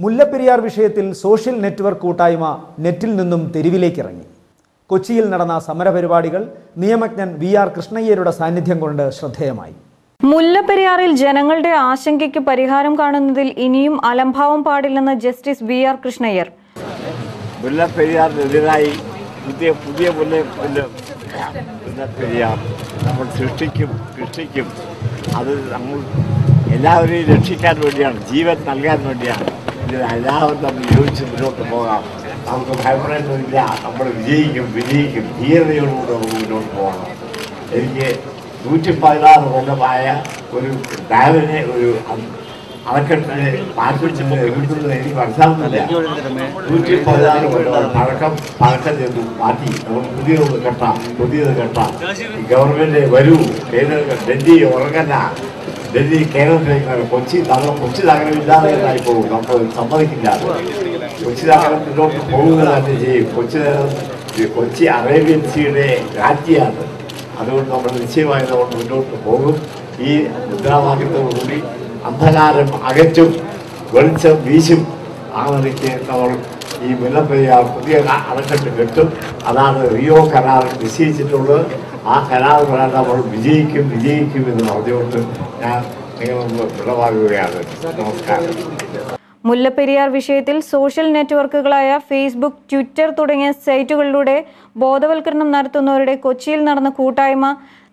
മുല്ലപ്പെരിയാർ വിഷയത്തിൽ social network കൂട്ടായ്മ നെറ്റിൽ നിന്നും തെരുവിലേക്കിറങ്ങി. കൊച്ചിയിൽ നടന്ന സമരപരിപാടികൾ നിയമജ്ഞൻ വി.ആർ. കൃഷ്ണയ്യരുടെ സാന്നിധ്യം കൊണ്ട് ശ്രദ്ധേയമായി. മുല്ലപ്പെരിയാറിൽ ജനങ്ങളുടെ ആശങ്കയ്ക്ക് പരിഹാരം കാണുന്നതിൽ ഇനിയും അലംഭാവം പാടില്ലെന്ന് ജസ്റ്റിസ് വി.ആർ. കൃഷ്ണയ്യർ. മുല്ലപ്പെരിയാറിനെതിരായി പുതിയ മുല്ലപ്പെരിയാർ നമ്മൾ സൃഷ്ടിക്കും. അത് നമ്മൾ എല്ലാവരെയും രക്ഷിക്കാൻ വേണ്ടിയാണ്, ജീവൻ നൽകാൻ വേണ്ടിയാണ്. ഇതിൽ എല്ലാവരും നമ്മൾ യോജിച്ച് മുന്നോട്ട് പോകാം. നമുക്ക് ഭയപ്പെടേണ്ടതില്ല. നമ്മൾ വിജയിക്കും. ധീരതയോടുകൂടെ നമുക്ക് മുന്നോട്ട് പോകണം. എനിക്ക് 116 കൊല്ലമായ ഒരു ഡാമിനെ, ഒരു അണക്കെട്ടിനെ എതിർക്കുന്നത് എനിക്ക് മനസ്സിലാവുന്നില്ല. 116 കൊല്ലം പഴക്കം ചെയ്തു മാറ്റി നമ്മൾ പുതിയത് കെട്ടാം. ഗവൺമെന്റ് വരൂ, ഡൽഹി ഉറങ്ങല്ല, ഡൽഹി കേരളത്തിലേക്ക് കൊച്ചി നഗരമില്ലാതായി പോകും. നമ്മൾ സമ്മതിക്കില്ല. കൊച്ചി നഗരം മുന്നോട്ട് പോകുക തന്നെ ചെയ്യും. കൊച്ചി അറേബ്യൻ സീയുടെ രാജ്യമാണ്. അതുകൊണ്ട് നമ്മൾ നിശ്ചയമായി നമ്മൾ മുന്നോട്ട് പോകും. ഈ മുദ്രാവാക്യത്തോടുകൂടി അന്ധകാരം അകറ്റും, വെളിച്ചം വീശും. ആ നിലയ്ക്ക് നമ്മൾ ഈ മുല്ലപ്പെരിയാർ പുതിയ അണക്കെട്ട് കെട്ടും. അതാണ് റിയോ കരാറിൽ നിശ്ചയിച്ചിട്ടുള്ളത്. ആ കരാർ പ്രകാരം നമ്മൾ വിജയിക്കും എന്ന് പറഞ്ഞുകൊണ്ട് ഞാൻ നിങ്ങളൊന്ന് വിടവാങ്ങുകയാണ്. നമസ്കാരം. മുല്ലപ്പെരിയാർ വിഷയത്തിൽ സോഷ്യൽ നെറ്റ്വർക്കുകളായ ഫേസ്ബുക്ക്, ട്വിറ്റർ തുടങ്ങിയ സൈറ്റുകളിലൂടെ ബോധവൽക്കരണം നടത്തുന്നവരുടെ കൊച്ചിയിൽ നടന്ന കൂട്ടായ്മ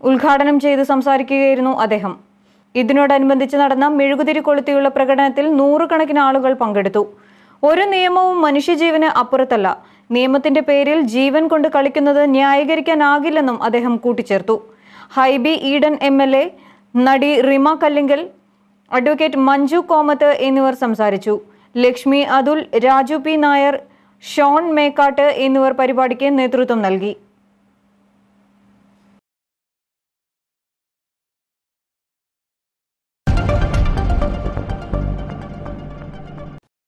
ഉദ്ഘാടനം ചെയ്ത് സംസാരിക്കുകയായിരുന്നു അദ്ദേഹം. ഇതിനോടനുബന്ധിച്ച് നടന്ന മെഴുകുതിരി കൊളുത്തിയുള്ള പ്രകടനത്തിൽ 100 കണക്കിന് ആളുകൾ പങ്കെടുത്തു. ഒരു നിയമവും മനുഷ്യജീവന് അപ്പുറത്തല്ല. നിയമത്തിന്റെ പേരിൽ ജീവൻ കൊണ്ട് കളിക്കുന്നത് ന്യായീകരിക്കാനാകില്ലെന്നും അദ്ദേഹം കൂട്ടിച്ചേർത്തു. ഹൈബി ഈഡൻ MLA, നടി റിമ കല്ലിങ്കൽ, അഡ്വക്കേറ്റ് മഞ്ജു കോമത്ത് എന്നിവർ സംസാരിച്ചു. ലക്ഷ്മി അതുൽ, രാജു P. നായർ, ഷോൺ മേക്കാട്ട് എന്നിവർ പരിപാടിക്ക് നേതൃത്വം നൽകി.